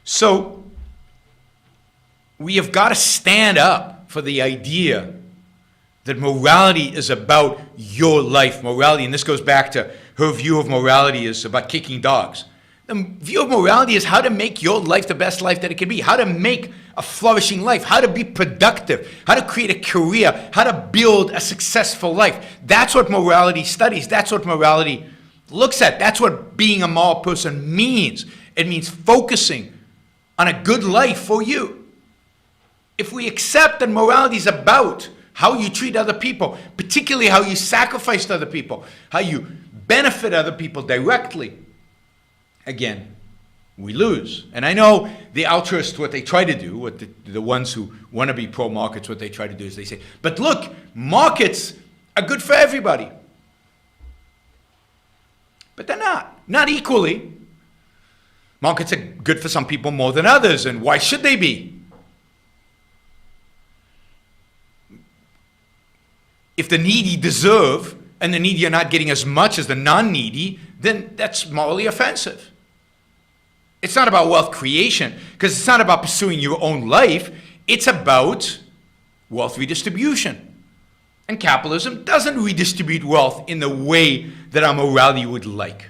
So we have got to stand up for the idea that morality is about your life. Morality, and this goes back to her view of morality is about kicking dogs. The view of morality is how to make your life the best life that it can be, how to make a flourishing life, how to be productive, how to create a career, how to build a successful life. That's what morality studies. That's what morality looks at. That's what being a moral person means. It means focusing on a good life for you. If we accept that morality is about how you treat other people, particularly how you sacrifice to other people, how you benefit other people directly, again, we lose. And I know the altruists, what they try to do, what the ones who want to be pro-markets, what they try to do is they say, but look, markets are good for everybody. But they're not equally. Markets are good for some people more than others, and why should they be? If the needy deserve, and the needy are not getting as much as the non-needy, then that's morally offensive. It's not about wealth creation, because it's not about pursuing your own life. It's about wealth redistribution. And capitalism doesn't redistribute wealth in the way that our morality would like.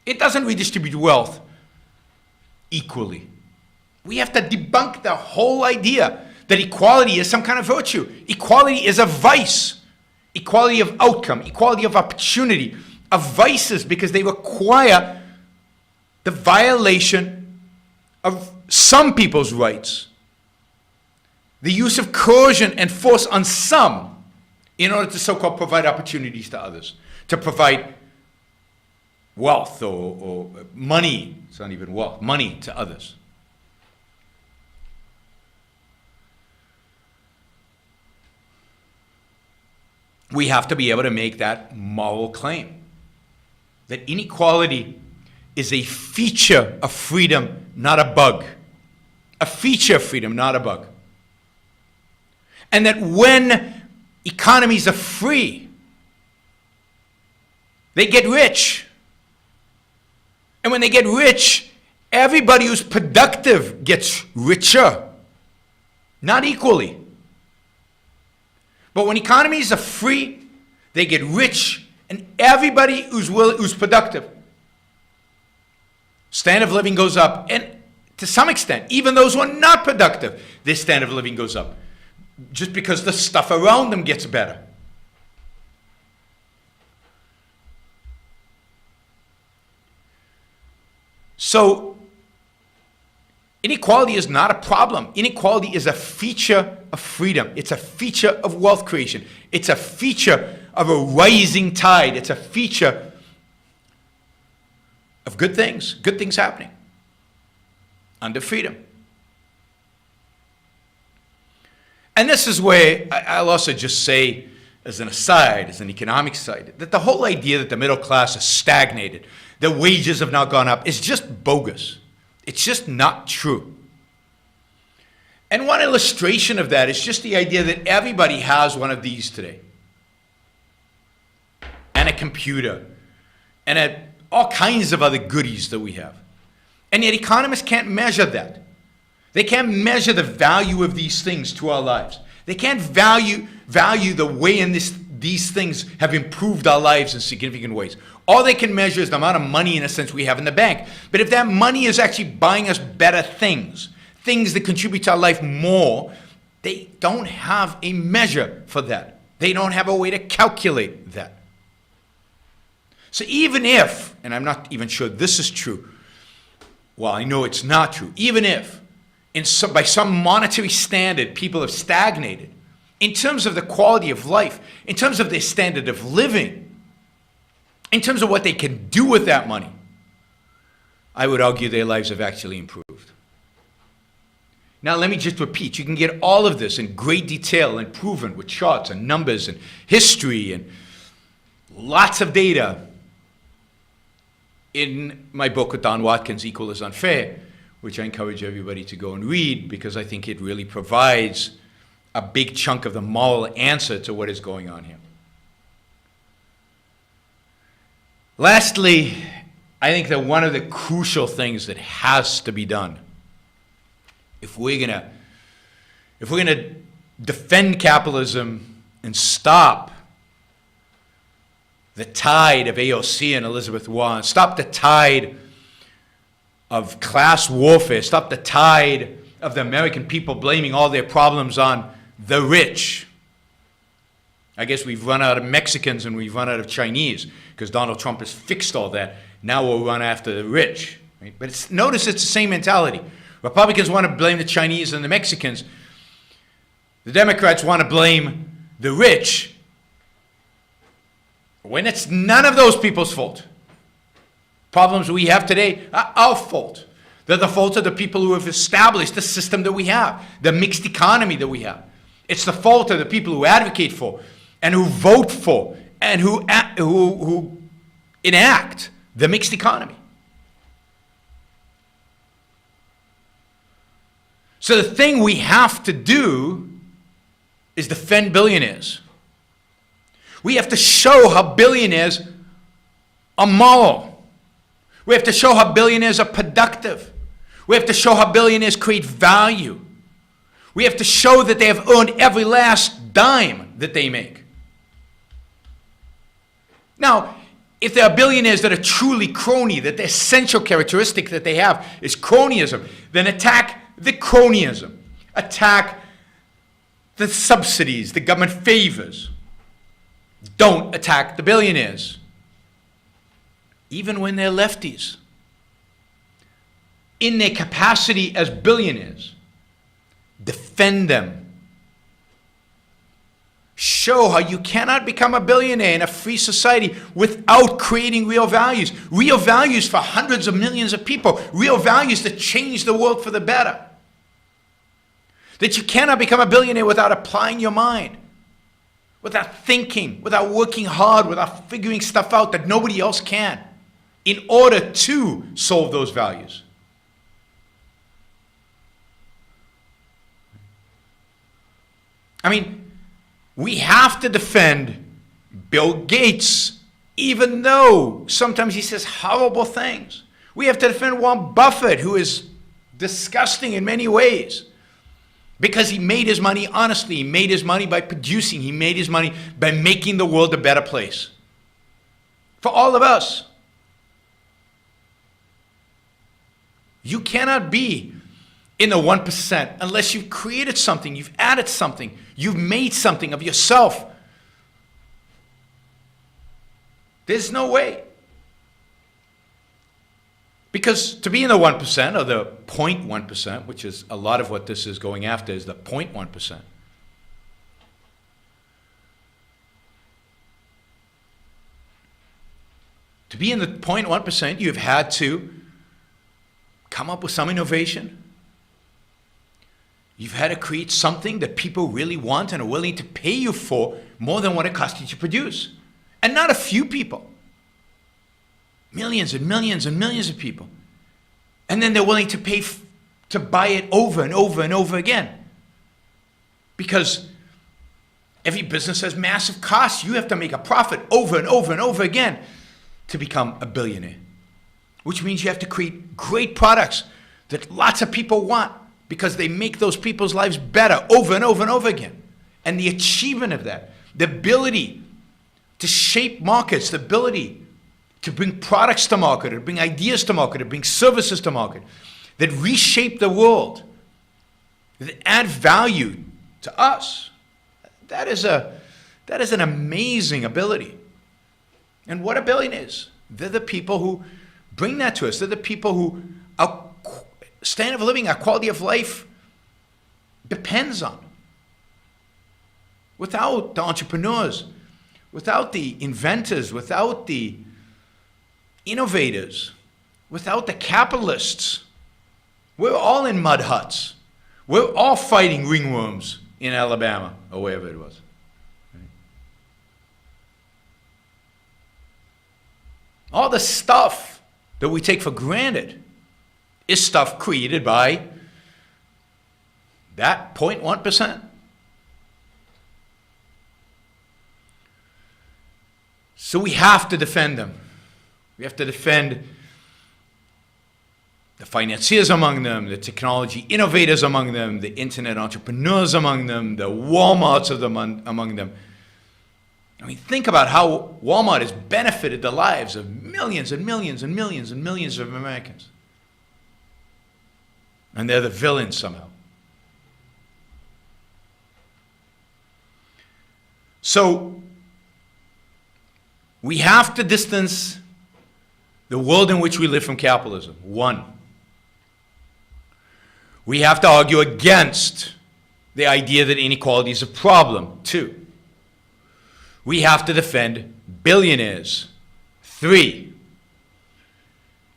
It doesn't redistribute wealth equally. We have to debunk the whole idea that equality is some kind of virtue. Equality is a vice. Equality of outcome, equality of opportunity, are vices because they require the violation of some people's rights. The use of coercion and force on some in order to so-called provide opportunities to others, to provide wealth or money, it's not even wealth, money to others. We have to be able to make that moral claim, that inequality is a feature of freedom, not a bug. A feature of freedom, not a bug. And that when economies are free, they get rich. And when they get rich, everybody who's productive gets richer, not equally. But when economies are free, they get rich, and everybody who's productive, standard of living goes up. And to some extent, even those who are not productive, their standard of living goes up, just because the stuff around them gets better. So inequality is not a problem. Inequality is a feature of freedom. It's a feature of wealth creation. It's a feature of a rising tide. It's a feature of good things happening under freedom. And this is where I'll also just say, as an aside, as an economic side, that the whole idea that the middle class is stagnated, the wages have now gone up, is just bogus. It's just not true. And one illustration of that is just the idea that everybody has one of these today, and a computer, and all kinds of other goodies that we have. And yet economists can't measure that. They can't measure the value of these things to our lives. They can't value the way in these things have improved our lives in significant ways. All they can measure is the amount of money, in a sense, we have in the bank. But if that money is actually buying us better things, things that contribute to our life more, they don't have a measure for that. They don't have a way to calculate that. So even if, and I'm not even sure this is true, well, I know it's not true, even if by some monetary standard people have stagnated, in terms of the quality of life, in terms of their standard of living, in terms of what they can do with that money, I would argue their lives have actually improved. Now let me just repeat, you can get all of this in great detail and proven with charts and numbers and history and lots of data in my book with Don Watkins, Equal is Unfair, which I encourage everybody to go and read because I think it really provides a big chunk of the moral answer to what is going on here. Lastly, I think that one of the crucial things that has to be done, if we're gonna defend capitalism and stop the tide of AOC and Elizabeth Warren, stop the tide of class warfare, stop the tide of the American people blaming all their problems on the rich. I guess we've run out of Mexicans and we've run out of Chinese because Donald Trump has fixed all that. Now we'll run after the rich. Right? But notice it's the same mentality. Republicans want to blame the Chinese and the Mexicans. The Democrats want to blame the rich when it's none of those people's fault. Problems we have today are our fault. They're the fault of the people who have established the system that we have, the mixed economy that we have. It's the fault of the people who advocate for and who vote for and who enact the mixed economy. So the thing we have to do is defend billionaires. We have to show how billionaires are moral. We have to show how billionaires are productive. We have to show how billionaires create value. We have to show that they have earned every last dime that they make. Now, if there are billionaires that are truly crony, that the essential characteristic that they have is cronyism, then attack the cronyism. Attack the subsidies, the government favors. Don't attack the billionaires, even when they're lefties. In their capacity as billionaires, defend them. Show how you cannot become a billionaire in a free society without creating real values. Real values for hundreds of millions of people. Real values that change the world for the better. That you cannot become a billionaire without applying your mind, without thinking, without working hard, without figuring stuff out that nobody else can in order to solve those values. I mean, we have to defend Bill Gates, even though sometimes he says horrible things. We have to defend Warren Buffett, who is disgusting in many ways, because he made his money honestly. He made his money by producing. He made his money by making the world a better place for all of us. You cannot be in the 1% unless you've created something, you've added something, you've made something of yourself. There's no way. Because to be in the 1% or the 0.1%, which is a lot of what this is going after, is the 0.1%. To be in the 0.1%, you've had to come up with some innovation. You've had to create something that people really want and are willing to pay you for more than what it costs you to produce. And not a few people. Millions and millions and millions of people. And then they're willing to pay to buy it over and over and over again. Because every business has massive costs. You have to make a profit over and over and over again to become a billionaire. Which means you have to create great products that lots of people want because they make those people's lives better over and over and over again. And the achievement of that, the ability to shape markets, the ability to bring products to market, to bring ideas to market, to bring services to market, that reshape the world, that add value to us. That is an amazing ability. And what a billionaire is. They're the people who bring that to us. They're the people who our standard of living, our quality of life depends on. Without the entrepreneurs, without the inventors, without the innovators, without the capitalists, we're all in mud huts. We're all fighting ringworms in Alabama or wherever it was. Right? All the stuff that we take for granted is stuff created by that 0.1%. So we have to defend them. We have to defend the financiers among them, the technology innovators among them, the internet entrepreneurs among them, the Walmarts of them among them. I mean, think about how Walmart has benefited the lives of millions and millions and millions and millions of Americans. And they're the villains somehow. So, we have to distance the world in which we live from capitalism. One, we have to argue against the idea that inequality is a problem. Two, we have to defend billionaires. Three,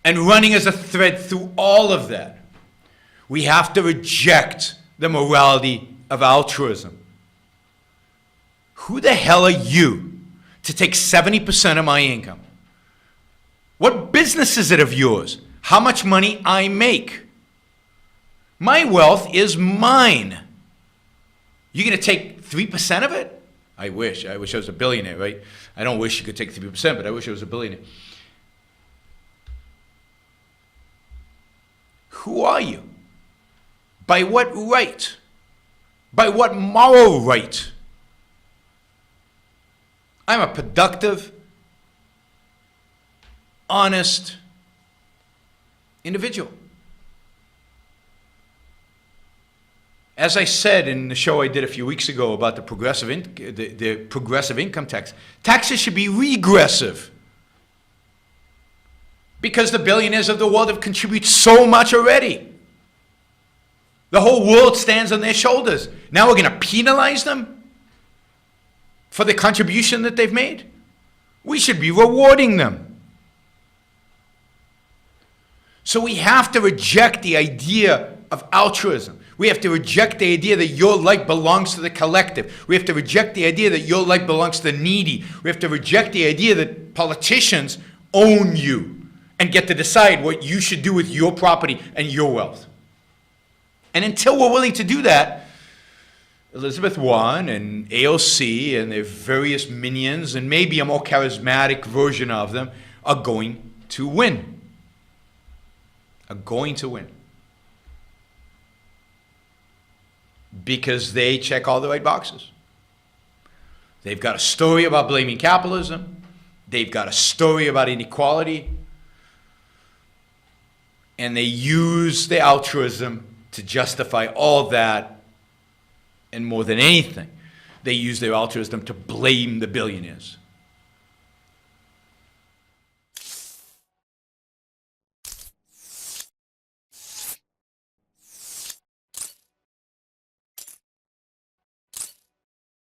and running as a thread through all of that, we have to reject the morality of altruism. Who the hell are you to take 70% of my income? What business is it of yours? How much money I make? My wealth is mine. You're going to take 3% of it? I wish. I wish I was a billionaire, right? I don't wish you could take 3%, but I wish I was a billionaire. Who are you? By what right? By what moral right? I'm a productive, honest individual. As I said in the show I did a few weeks ago about the progressive income tax, taxes should be regressive. Because the billionaires of the world have contributed so much already. The whole world stands on their shoulders. Now we're going to penalize them for the contribution that they've made? We should be rewarding them. So we have to reject the idea of altruism. We have to reject the idea that your life belongs to the collective. We have to reject the idea that your life belongs to the needy. We have to reject the idea that politicians own you and get to decide what you should do with your property and your wealth. And until we're willing to do that, Elizabeth Warren and AOC and their various minions, and maybe a more charismatic version of them, are going to win. Are going to win. Because they check all the right boxes. They've got a story about blaming capitalism. They've got a story about inequality. And they use the altruism to justify all that. And more than anything, they use their altruism to blame the billionaires.